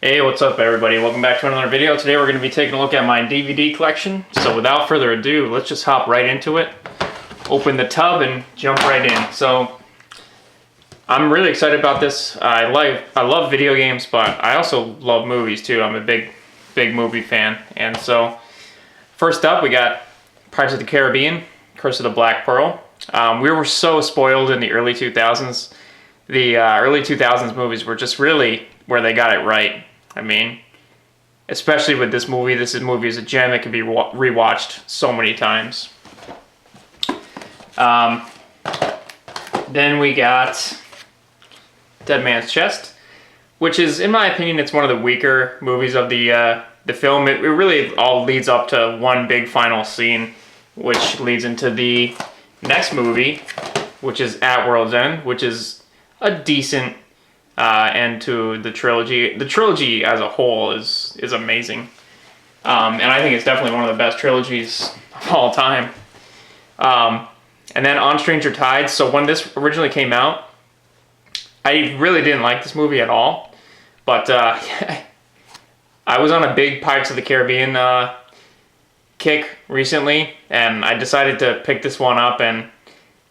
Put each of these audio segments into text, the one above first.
Hey, what's up everybody? Welcome back to another video. Today we're going to be taking a look at my DVD collection. So without further ado, let's just hop right into it. Open the tub and jump right in. So I'm really excited about this. I love video games, but I also love movies too. I'm a big movie fan. And so first up, we got Pirates of the Caribbean, Curse of the Black Pearl. We were so spoiled in the early 2000s. The early 2000s movies were just really where they got it right. I mean, especially with this movie. This movie is a gem. It can be rewatched so many times. Then we got Dead Man's Chest, which is, in my opinion, it's one of the weaker movies of the film. It really all leads up to one big final scene, which leads into the next movie, which is At World's End, which is a decent end to the trilogy. The trilogy as a whole is amazing, and I think it's definitely one of the best trilogies of all time. And then On Stranger Tides. So when this originally came out, I really didn't like this movie at all, but I was on a big Pirates of the Caribbean kick recently, and I decided to pick this one up, and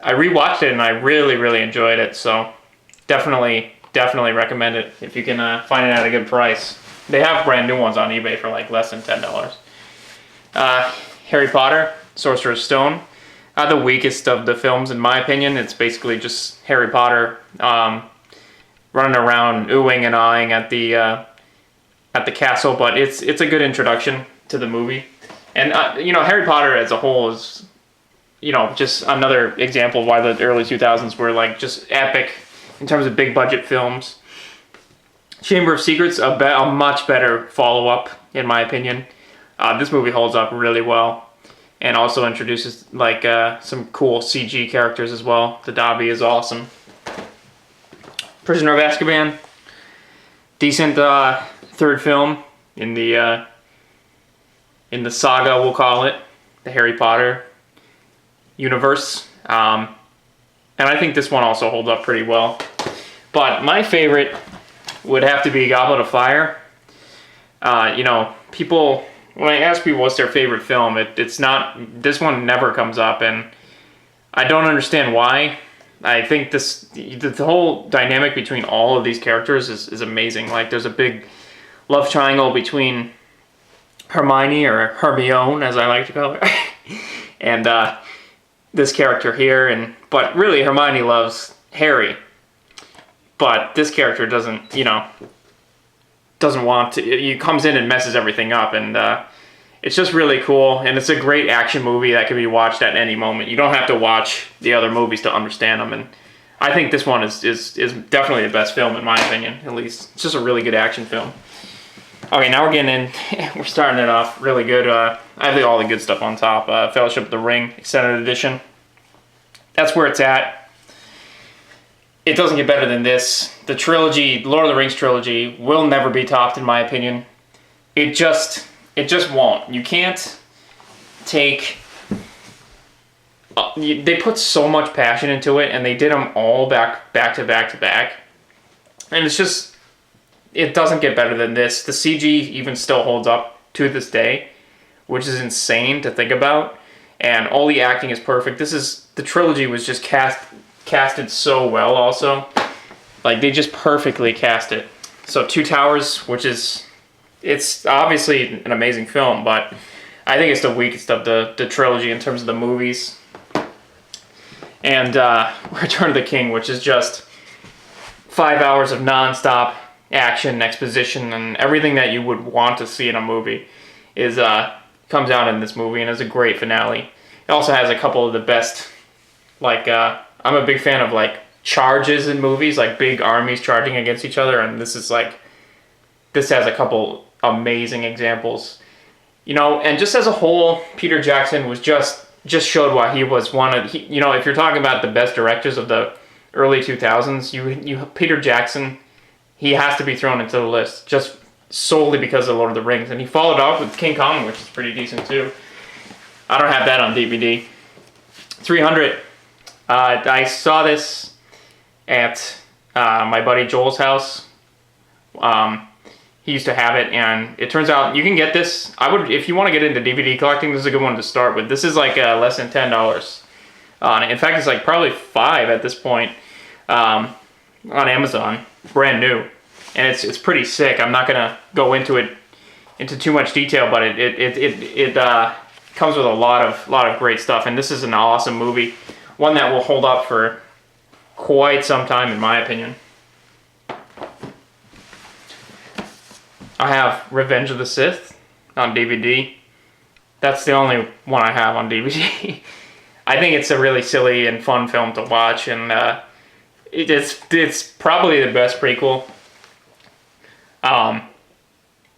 I rewatched it and I really enjoyed it. So definitely recommend it if you can find it at a good price. They have brand new ones on eBay for like less than $10. Harry Potter, Sorcerer's Stone. The weakest of the films, in my opinion. It's basically just Harry Potter running around oohing and aahing at the castle, but it's a good introduction to the movie. And Harry Potter as a whole is just another example of why the early 2000s were like just epic in terms of big budget films. Chamber of Secrets, a much better follow-up, in my opinion. This movie holds up really well, and also introduces like some cool CG characters as well. The Dobby is awesome. Prisoner of Azkaban, decent third film in the saga, we'll call it, the Harry Potter universe. And I think this one also holds up pretty well. But my favorite would have to be Goblet of Fire. People, when I ask people what's their favorite film, it's not, this one never comes up, and I don't understand why. I think the whole dynamic between all of these characters is amazing. Like, there's a big love triangle between Hermione, or Hermione as I like to call her, and this character here, but really Hermione loves Harry, but this character doesn't want to. He comes in and messes everything up, and it's just really cool, and it's a great action movie that can be watched at any moment. You don't have to watch the other movies to understand them, and I think this one is definitely the best film in my opinion, at least. It's just a really good action film. Okay, now we're getting in. We're starting it off really good. I have all the good stuff on top. Fellowship of the Ring Extended Edition. That's where it's at. It doesn't get better than this. The trilogy, Lord of the Rings trilogy, will never be topped in my opinion. It just won't. You can't take. They put so much passion into it, and they did them all back to back, and it's just. It doesn't get better than this. The CG even still holds up to this day, which is insane to think about. And all the acting is perfect. The trilogy was just casted so well also. Like, they just perfectly cast it. So Two Towers, it's obviously an amazing film, but I think it's the weakest of the trilogy in terms of the movies. And Return of the King, which is just 5 hours of nonstop action, exposition, and everything that you would want to see in a movie comes out in this movie, and is a great finale. It also has a couple of the best, like, I'm a big fan of like charges in movies, like big armies charging against each other, and this has a couple amazing examples. And just as a whole, Peter Jackson was just showed why he was one of, if you're talking about the best directors of the early 2000s, Peter Jackson, he has to be thrown into the list just solely because of Lord of the Rings. And he followed off with King Kong, which is pretty decent too. I don't have that on DVD. 300. I saw this at my buddy Joel's house. He used to have it, and it turns out you can get this. If you want to get into DVD collecting, this is a good one to start with. This is like less than $10. In fact, it's like probably $5 at this point on Amazon, brand new, and it's pretty sick. I'm not gonna go into too much detail, but it comes with a lot of great stuff, and this is an awesome movie, one that will hold up for quite some time, in my opinion. I have Revenge of the Sith on DVD. That's the only one I have on DVD. I think it's a really silly and fun film to watch, and it's probably the best prequel.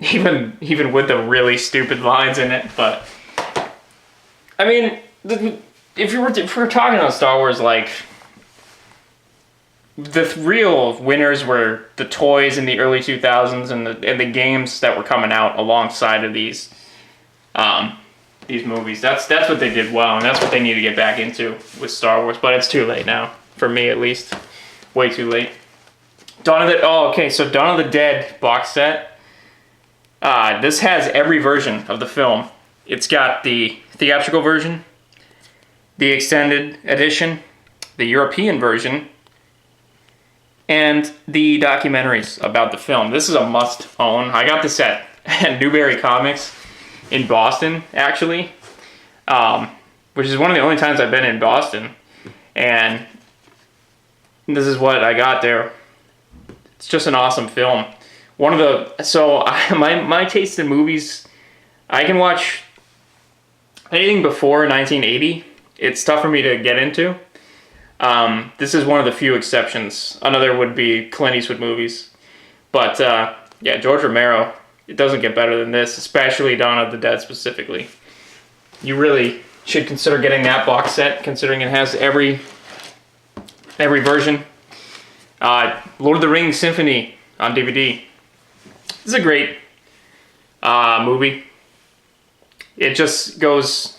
Even with the really stupid lines in it, but I mean, if we're talking about Star Wars, like, the real winners were the toys in the early 2000s and the games that were coming out alongside of these movies. That's what they did well, and that's what they need to get back into with Star Wars. But it's too late now, for me at least. Way too late. Dawn of the Dead box set. This has every version of the film. It's got the theatrical version, the extended edition, the European version, and the documentaries about the film. This is a must-own. I got this at Newberry Comics in Boston, actually, which is one of the only times I've been in Boston, and this is what I got there. It's just an awesome film. My taste in movies, I can watch anything before 1980. It's tough for me to get into. This is one of the few exceptions. Another would be Clint Eastwood movies. But yeah, George Romero, it doesn't get better than this, especially Dawn of the Dead specifically. You really should consider getting that box set, considering it has every version. Lord of the Rings Symphony on DVD. This is a great movie. It just goes...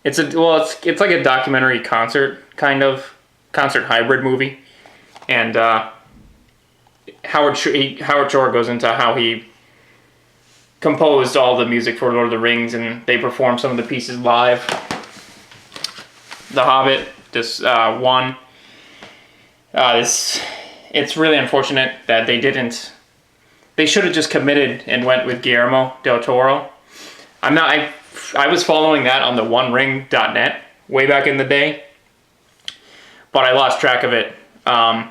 It's like a documentary concert, kind of concert hybrid movie, and Howard Shore goes into how he composed all the music for Lord of the Rings, and they performed some of the pieces live. The Hobbit, one. It's really unfortunate that they didn't. They should have just committed and went with Guillermo del Toro. I was following that on the OneRing.net way back in the day, but I lost track of it. And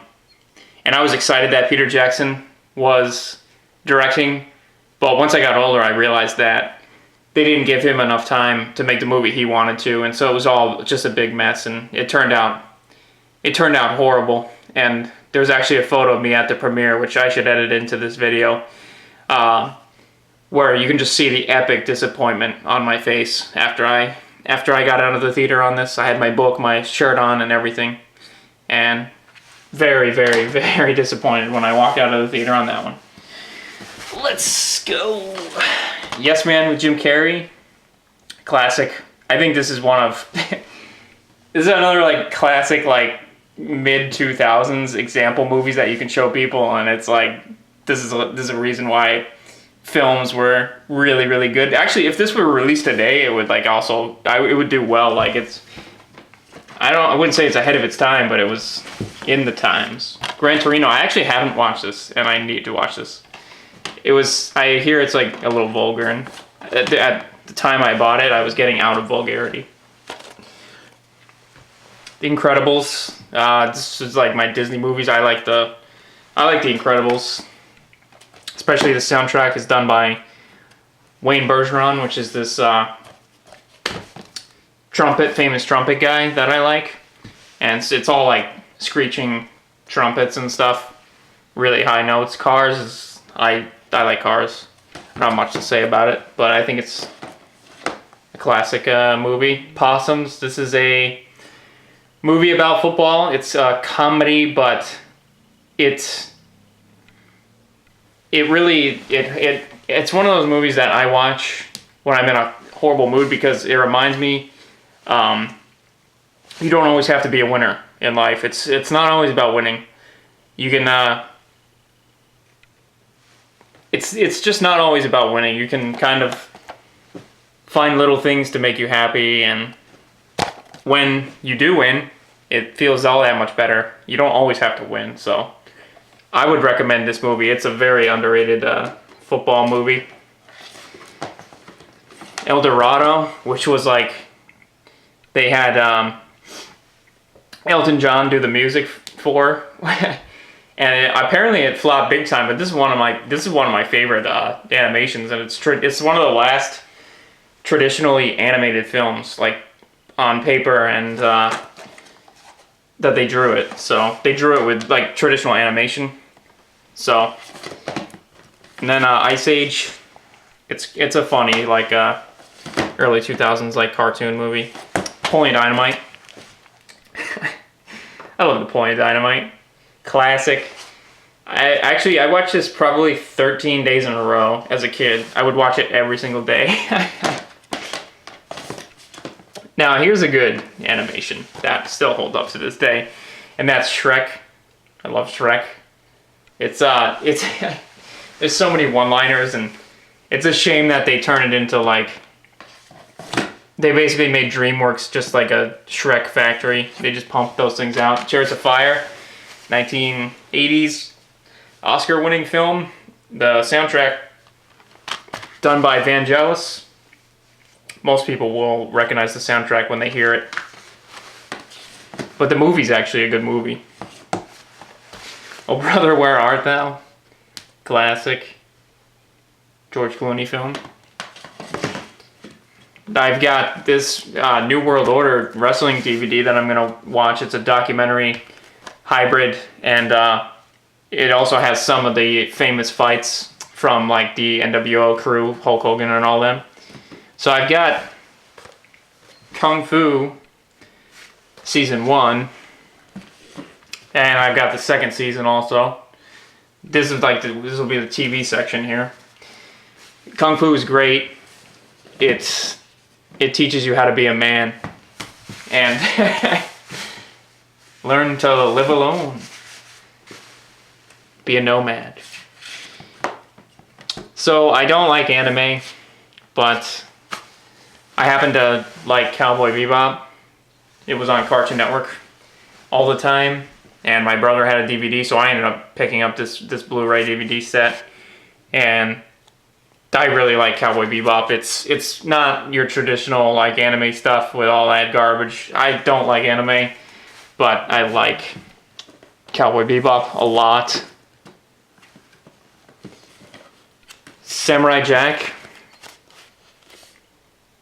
I was excited that Peter Jackson was directing, but once I got older, I realized that they didn't give him enough time to make the movie he wanted to, and so it was all just a big mess, and it turned out horrible. And there's actually a photo of me at the premiere, which I should edit into this video, where you can just see the epic disappointment on my face after I got out of the theater on this. I had my book, my shirt on, and everything, and very, very, very disappointed when I walked out of the theater on that one. Let's go. Yes Man with Jim Carrey, classic. I think this is one of this is another like classic like mid 2000s example movies that you can show people, and it's like this is a reason why films were really, really good. Actually, if this were released today, it would like it would do well. Like I wouldn't say it's ahead of its time, but it was in the times. Gran Torino, I actually haven't watched this, and I need to watch this. I hear it's like a little vulgar, and at the time I bought it, I was getting out of vulgarity. The Incredibles, this is like my Disney movies. I like the Incredibles. Especially the soundtrack is done by Wayne Bergeron, which is this famous trumpet guy that I like. And it's all like screeching trumpets and stuff. Really high notes. Cars, I like Cars. Not much to say about it, but I think it's a classic movie. Possums, this is a movie about football. It's a comedy, but it's one of those movies that I watch when I'm in a horrible mood, because it reminds me you don't always have to be a winner in life. It's not always about winning. You can it's just not always about winning. You can kind of find little things to make you happy, and when you do win, it feels all that much better. You don't always have to win, so I would recommend this movie. It's a very underrated football movie. El Dorado, which was like, they had Elton John do the music for, and apparently it flopped big time. But this is one of my favorite animations, and it's one of the last traditionally animated films, like on paper, and that they drew it. So they drew it with like traditional animation. So, and then Ice Age, it's a funny like early 2000s like cartoon movie. Napoleon Dynamite. I love Napoleon Dynamite. Classic. I watched this probably 13 days in a row as a kid. I would watch it every single day. Now here's a good animation that still holds up to this day, and that's Shrek. I love Shrek. It's there's so many one-liners, and it's a shame that they turn it into like, they basically made DreamWorks just like a Shrek factory. They just pumped those things out. Chariots of Fire, 1980s Oscar-winning film. The soundtrack done by Vangelis. Most people will recognize the soundtrack when they hear it. But the movie's actually a good movie. Oh Brother, Where Art Thou? Classic George Clooney film. I've got this New World Order wrestling DVD that I'm going to watch. It's a documentary hybrid, and it also has some of the famous fights from like the NWO crew, Hulk Hogan and all them. So I've got Kung Fu season 1, and I've got the second season also. This will be the TV section here. Kung Fu is great. It teaches you how to be a man and learn to live alone. Be a nomad. So I don't like anime, but I happen to like Cowboy Bebop. It was on Cartoon Network all the time, and my brother had a DVD, so I ended up picking up this Blu-ray DVD set, and I really like Cowboy Bebop. It's not your traditional like anime stuff with all that garbage. I don't like anime, but I like Cowboy Bebop a lot. Samurai Jack,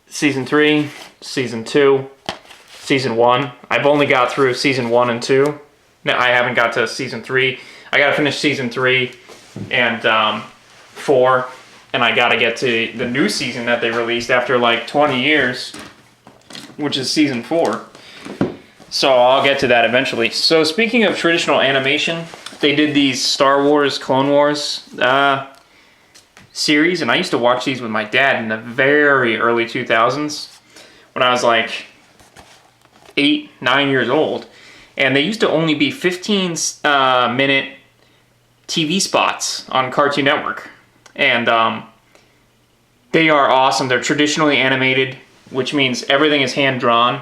season 3, season 2, season 1. I've only got through season 1 and 2. No, I haven't got to season 3. I gotta finish season 3 and 4, and I gotta get to the new season that they released after like 20 years, which is season 4. So I'll get to that eventually. So speaking of traditional animation, they did these Star Wars Clone Wars series, and I used to watch these with my dad in the very early 2000s when I was like 8, 9 years old. And they used to only be 15-minute TV spots on Cartoon Network. And they are awesome. They're traditionally animated, which means everything is hand-drawn.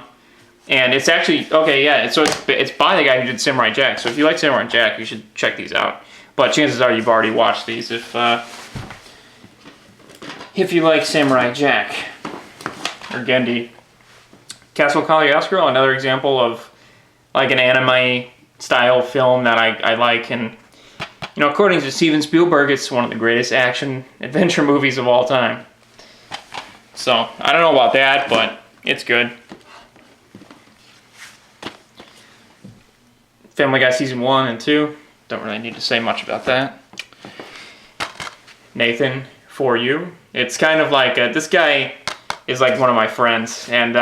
And it's actually, okay, yeah, so it's by the guy who did Samurai Jack. So if you like Samurai Jack, you should check these out. But chances are you've already watched these if you like Samurai Jack or Gendy. Castle Cagliostro, another example of like an anime style film that I like, and you know, according to Steven Spielberg, it's one of the greatest action adventure movies of all time. So I don't know about that, but it's good. Family Guy season 1 and 2. Don't really need to say much about that. Nathan, For You. It's kind of like this guy is like one of my friends, and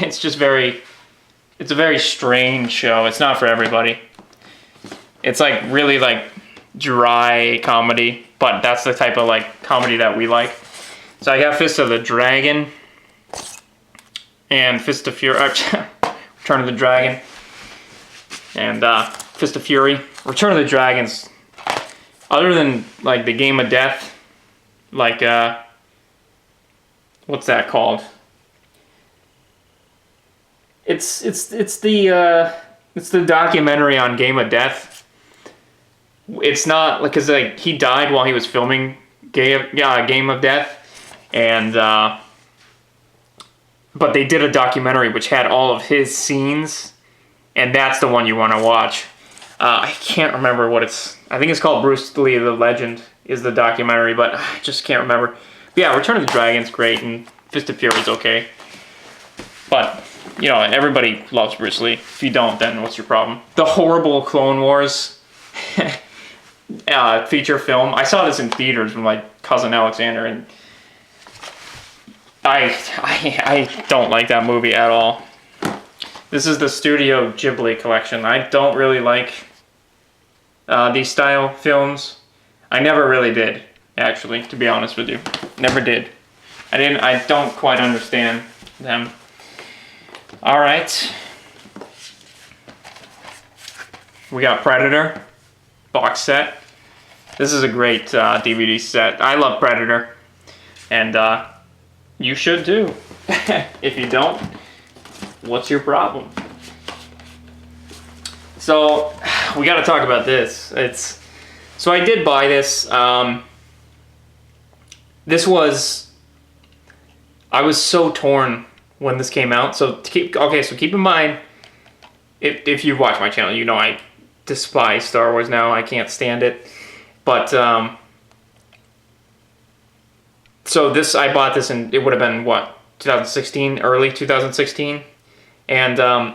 it's just it's a very strange show. It's not for everybody. It's like really like dry comedy, but that's the type of like comedy that we like. So I got Fist of the Dragon and Fist of Fury, Return of the Dragon, and Fist of Fury. Return of the Dragon's, other than like the Game of Death like what's that called? It's the documentary on Game of Death. It's not like, cause like he died while he was filming Game of Death, and but they did a documentary which had all of his scenes, and that's the one you want to watch. I can't remember what it's. I think it's called Bruce Lee the Legend is the documentary, but I just can't remember. But yeah, Return of the Dragon's great, and Fist of Fury's okay. But, you know, everybody loves Bruce Lee. If you don't, then what's your problem? The horrible Clone Wars feature film. I saw this in theaters with my cousin Alexander, and I don't like that movie at all. This is the Studio Ghibli collection. I don't really like these style films. I never really did, actually, to be honest with you. Never did. I don't quite understand them. All right. We got Predator box set. This is a great DVD set. I love Predator, and you should too. If you don't, what's your problem? So we got to talk about this. So I did buy this. I was so torn when this came out. So keep in mind, if you watch my channel, you know I despise Star Wars now. I can't stand it. But so I bought this, and it would have been what, 2016, early 2016, and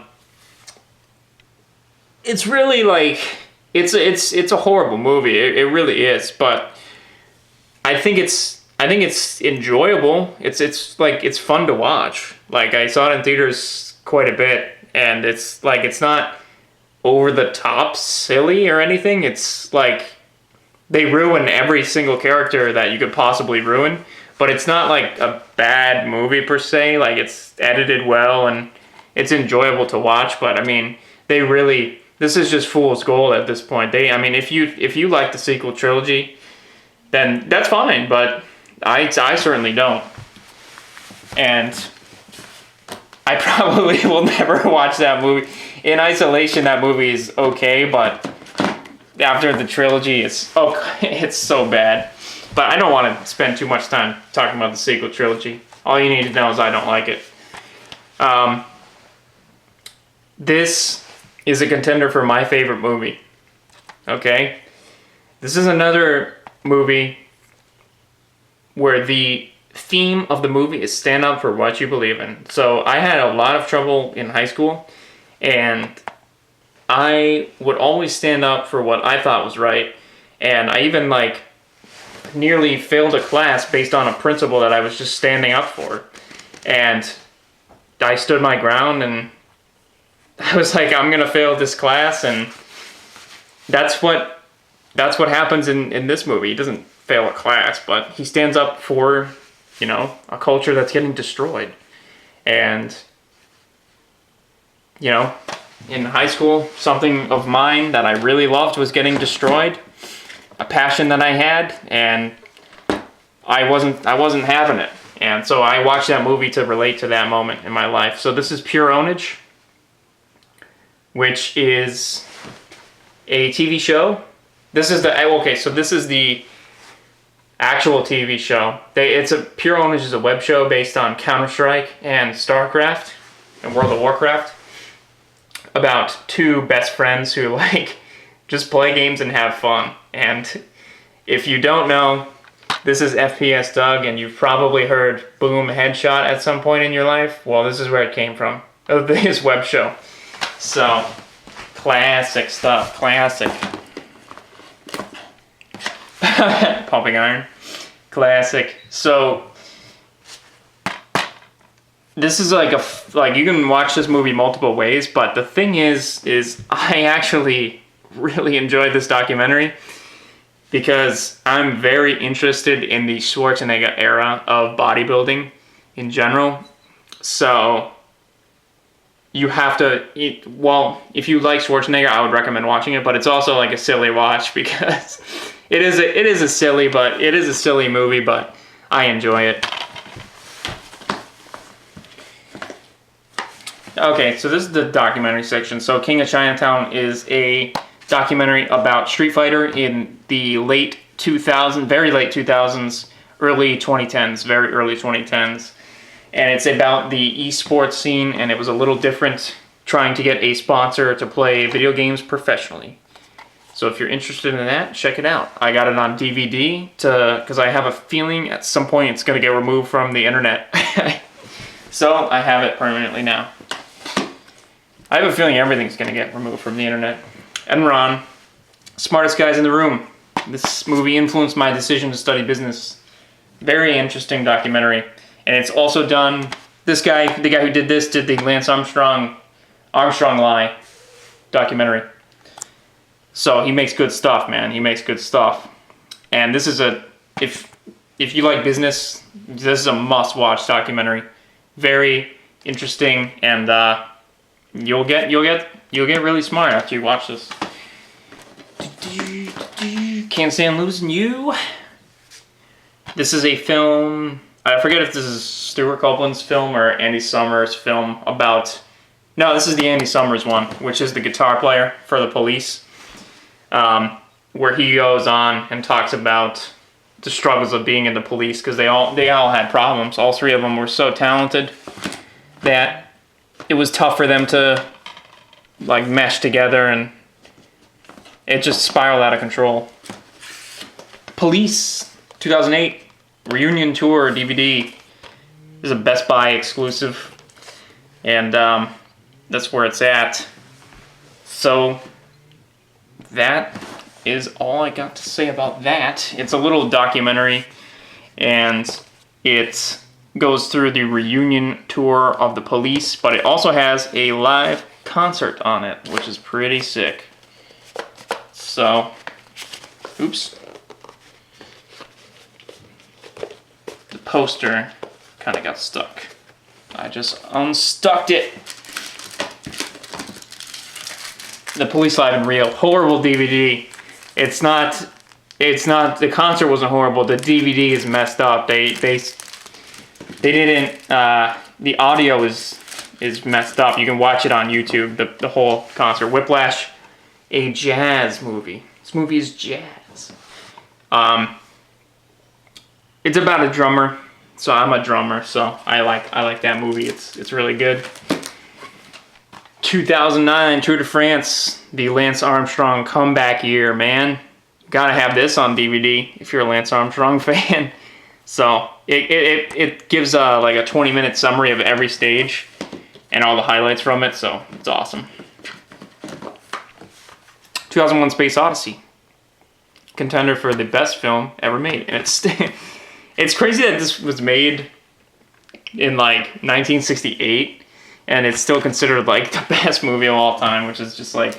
it's really like it's a horrible movie. It really is, but I think it's enjoyable. It's like, it's fun to watch. Like, I saw it in theaters quite a bit, and it's like, it's not over the top silly or anything. It's like they ruin every single character that you could possibly ruin, but it's not like a bad movie per se. Like, it's edited well and it's enjoyable to watch. But I mean, this is just fool's gold at this point. If you like the sequel trilogy, then that's fine, but I certainly don't. And I probably will never watch that movie. In isolation, that movie is okay, but after the trilogy, it's so bad. But I don't want to spend too much time talking about the sequel trilogy. All you need to know is I don't like it. This is a contender for my favorite movie. Okay? This is another movie where the theme of the movie is stand up for what you believe in. So I had a lot of trouble in high school, and I would always stand up for what I thought was right. And I even nearly failed a class based on a principle that I was just standing up for. And I stood my ground, and I was like, I'm gonna fail this class, and that's what happens in this movie. He doesn't fail a class, but he stands up for, a culture that's getting destroyed. And, in high school, something of mine that I really loved was getting destroyed. A passion that I had, and I wasn't having it. And so I watched that movie to relate to that moment in my life. So this is Pure Ownage, which is a TV show. This is the actual TV show. Pure Ownage is a web show based on Counter-Strike and StarCraft and World of Warcraft, about two best friends who just play games and have fun. And if you don't know, this is FPS Doug, and you've probably heard Boom Headshot at some point in your life. Well, this is where it came from. His web show. So, classic stuff. Classic. Pumping Iron. Classic. So, this is you can watch this movie multiple ways, but the thing is I actually really enjoyed this documentary because I'm very interested in the Schwarzenegger era of bodybuilding in general. So you have to, if you like Schwarzenegger, I would recommend watching it, but it's also a silly watch because it is a silly movie, but I enjoy it. Okay, so this is the documentary section. So King of Chinatown is a documentary about Street Fighter in the late 2000s, very late 2000s, early 2010s, very early 2010s. And it's about the esports scene, and it was a little different trying to get a sponsor to play video games professionally. So if you're interested in that, check it out. I got it on DVD because I have a feeling at some point it's going to get removed from the internet. So I have it permanently now. I have a feeling everything's going to get removed from the internet. Enron, smartest guys in the room. This movie influenced my decision to study business. Very interesting documentary. And it's also done, this guy, the guy who did this, did the Lance Armstrong Lie documentary. So he makes good stuff, man. He makes good stuff. And this is if you like business, this is a must-watch documentary. Very interesting, and you'll get really smart after you watch this. Can't Stand Losing You. This is a film. I forget if this is Stuart Copeland's film or Andy Summers' film about. No, this is the Andy Summers one, which is the guitar player for the Police, where he goes on and talks about the struggles of being in the police because they all had problems. All three of them were so talented that it was tough for them to like mesh together, and it just spiraled out of control. Police 2008 reunion tour DVD. This is a Best Buy exclusive, and that's where it's at. So that is all I got to say about that. It's a little documentary, and it goes through the reunion tour of the Police, but it also has a live concert on it, which is pretty sick. So, oops. The poster kind of got stuck. I just unstuck it. The Police Live in Rio. Horrible DVD. It's not, the concert wasn't horrible. The DVD is messed up. They didn't, the audio is messed up. You can watch it on YouTube, the whole concert. Whiplash, a jazz movie. This movie is jazz. It's about a drummer. So I'm a drummer, so I like that movie. It's really good. 2009 Tour de France, the Lance Armstrong comeback year, man. Gotta have this on DVD if you're a Lance Armstrong fan. So it gives like a 20-minute summary of every stage and all the highlights from it, so it's awesome. 2001 Space Odyssey, contender for the best film ever made. And it's crazy that this was made in like 1968 and it's still considered like the best movie of all time, which is just like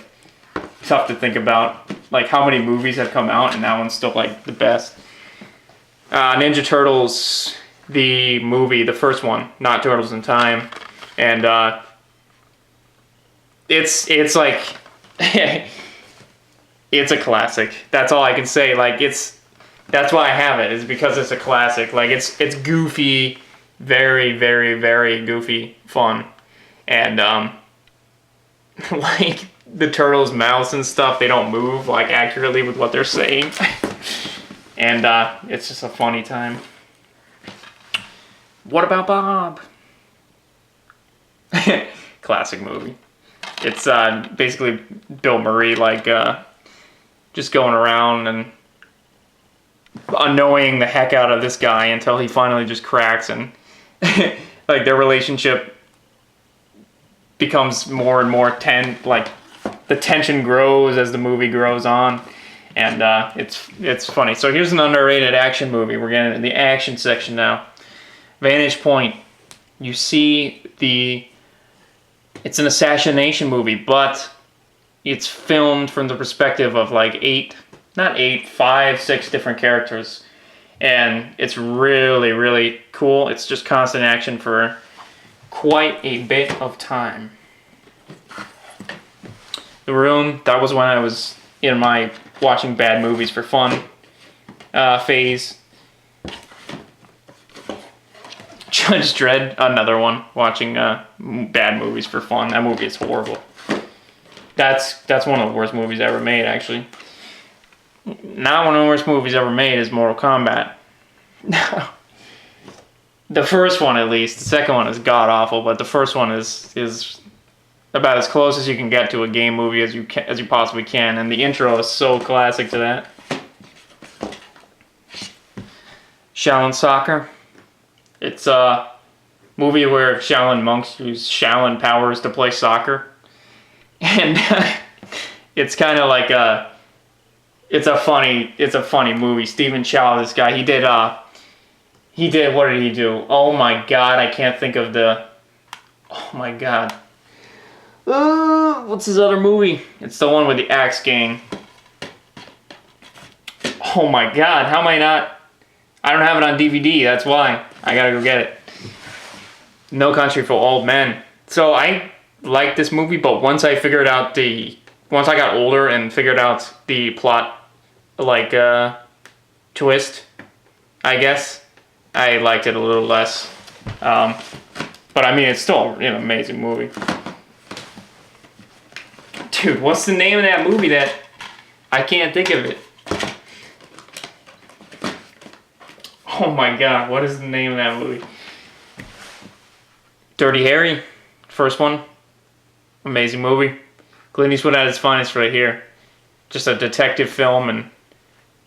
tough to think about. Like how many movies have come out and that one's still like the best. Ninja Turtles, the movie, the first one, not Turtles in Time, and it's like it's a classic. That's all I can say. Like that's why I have it, is because it's a classic. Like it's goofy, very, very, very goofy fun, and like the turtles' mouths and stuff, they don't move like accurately with what they're saying. And it's just a funny time. What About Bob? Classic movie. It's basically Bill Murray, like just going around and annoying the heck out of this guy until he finally just cracks, and like their relationship becomes more and more like the tension grows as the movie grows on. And it's funny. So here's an underrated action movie. We're getting into the action section now. Vantage Point. You see it's an assassination movie, but it's filmed from the perspective of like 5, 6 different characters. And it's really, really cool. It's just constant action for quite a bit of time. The Room, that was when I was in my watching bad movies for fun phase. Judge Dredd, another one. Watching bad movies for fun. That movie is horrible. That's one of the worst movies ever made, actually. Not one of the worst movies ever made is Mortal Kombat. The first one, at least. The second one is god awful, but the first one is about as close as you can get to a game movie as you possibly can, and the intro is so classic to that. Shaolin Soccer. It's a movie where Shaolin monks use Shaolin powers to play soccer, and it's kind of like it's a funny movie. Stephen Chow, this guy, he did what did he do? Oh my god, I can't think of the. Oh my god. What's his other movie? It's the one with the Axe Gang. Oh my god, how am I not? I don't have it on DVD, that's why. I gotta go get it. No Country for Old Men. So I liked this movie, but once I got older and figured out the plot, twist, I guess, I liked it a little less. But I mean, it's still an amazing movie. Dude, what's the name of that movie that I can't think of it? Oh my god, what is the name of that movie? Dirty Harry, first one. Amazing movie. Clint Eastwood at his finest right here. Just a detective film, and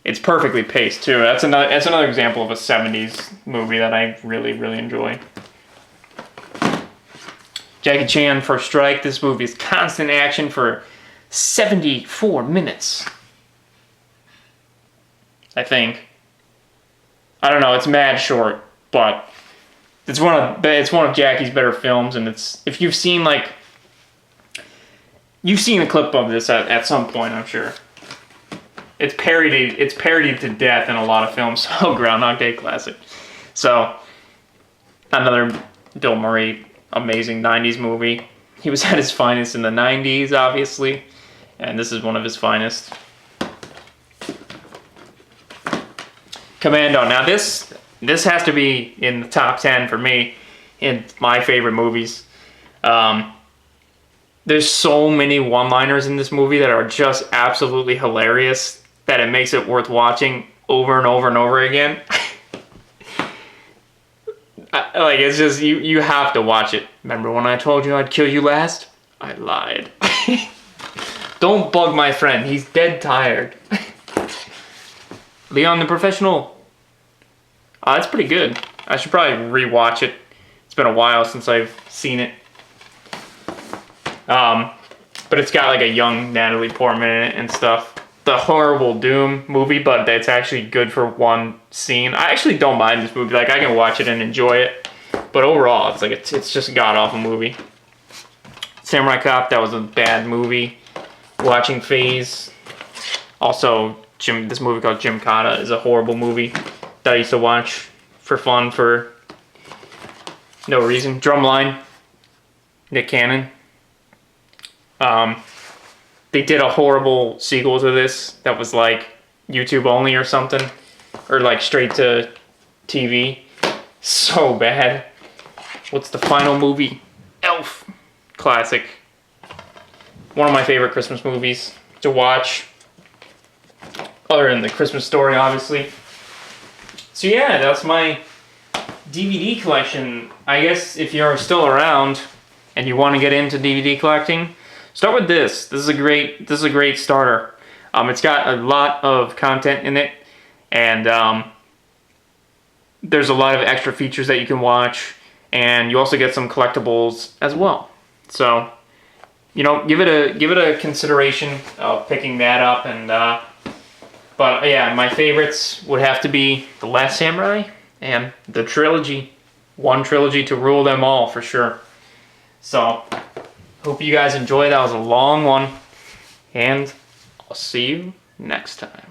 it's perfectly paced too. That's another example of a 70s movie that I really, really enjoy. Jackie Chan, First Strike. This movie is constant action for 74 minutes. I think. I don't know, it's mad short, but it's one of Jackie's better films, and if you've seen a clip of this at some point, I'm sure. It's parodied to death in a lot of films. So Groundhog Day classic. So another Bill Murray amazing 90s movie. He was at his finest in the 90s, obviously, and this is one of his finest. Commando. Now this has to be in the top 10 for me in my favorite movies. There's so many one-liners in this movie that are just absolutely hilarious that it makes it worth watching over and over and over again. It's just, you have to watch it. Remember when I told you I'd kill you last? I lied. Don't bug my friend. He's dead tired. Leon the Professional. It's pretty good. I should probably rewatch it. It's been a while since I've seen it. But it's got a young Natalie Portman in it and stuff. The Horrible Doom movie, but it's actually good for one scene. I actually don't mind this movie. I can watch it and enjoy it. But overall, it's just a god-awful movie. Samurai Cop, that was a bad movie. Watching Phase. Also, this movie called Gymkata is a horrible movie that I used to watch for fun for no reason. Drumline, Nick Cannon. They did a horrible sequel to this that was YouTube only or something, or straight to TV. So bad. What's the final movie? Elf. Classic. One of my favorite Christmas movies to watch. Other than The Christmas Story, obviously. So yeah, that's my DVD collection. I guess if you're still around and you want to get into DVD collecting, start with this. This is a great starter. It's got a lot of content in it, and there's a lot of extra features that you can watch, and you also get some collectibles as well. So, give it a consideration of picking that up. And but yeah, my favorites would have to be The Last Samurai and the trilogy. One trilogy to rule them all for sure. So, hope you guys enjoyed. That was a long one, and I'll see you next time.